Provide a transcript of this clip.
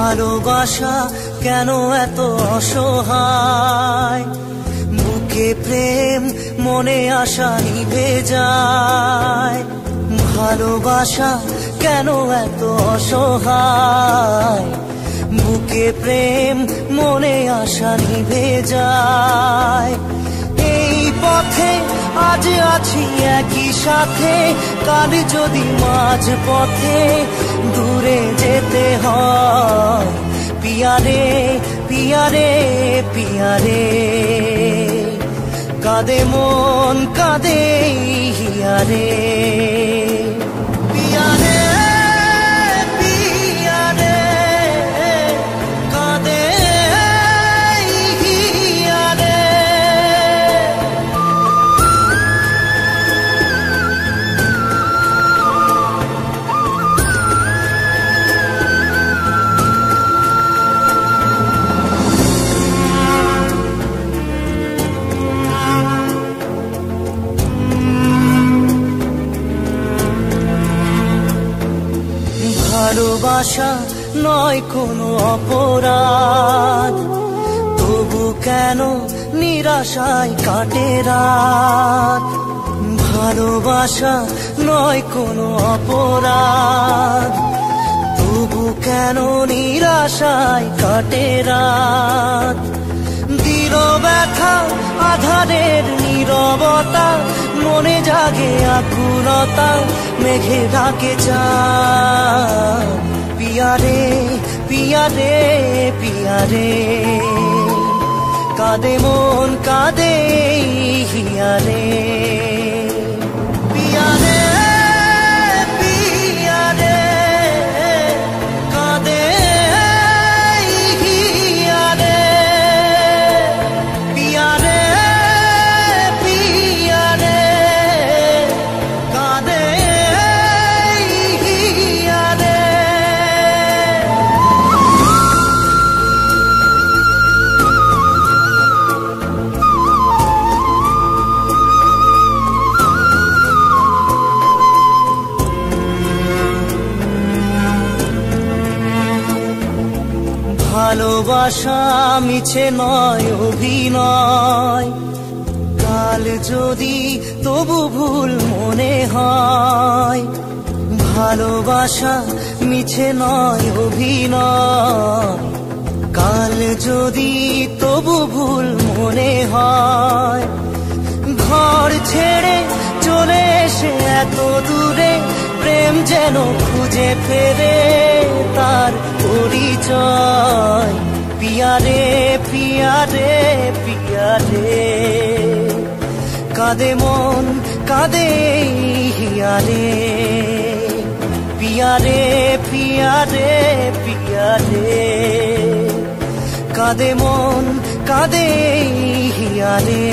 ভালোবাসা কেন এত অসহায়, বুকে প্রেম মনে আশা নিভে যায়। ভালোবাসা কেন এত অসহায়, বুকে প্রেম মনে আশা নিভে যায়। এই পথে আজ আছি একই সাথে, কাল যদি মাঝ পথে দূরে যেতে হয়। পিয়ারে পিয়ারে পিয়ারে, কাঁদে মন কাঁদে হিয়ারে। পিয়ারে পিয়ারে কাঁদে হিয়ারে। ভালোবাসা নয় কোনো অপরাধ, তবু কেন নিরাশায় কাটে রাত। ভালোবাসা নয় কোনো অপরাধ, তবু কেন নিরাশায় কাটে রাত। দিল ব্যথা আধারের নীরবতা, মনে জাগে আকুলতা, মেঘে ঢাকে চাঁদ। পিয়ারে পিয়ারে পিয়ারে, কাঁদে মন কাঁদে হিয়ারে। পিয়ারে পিয়ারে কাঁদে হিয়ারে। পিয়ারে পিয়ারে কাঁদে হিয়ারে। ভালোবাসা মিছে নয় অভিনয়, কাল যদি তবু ভুল মনে হয়। ভালোবাসা মিছে নয় অভিনয়, কাল যদি তবু ভুল মনে হয়। ঘর ছেড়ে চলে এসে এত দূরে, প্রেম যেন খুঁজে ফেরে তার পরিচয়। পিয়ারে পিয়ারে পিয়ারে, কাঁদে মন কাঁদে হিয়ারে। পিয়ারে পিয়ারে পিয়ারে, কাঁদে মন কাঁদে হিয়ারে।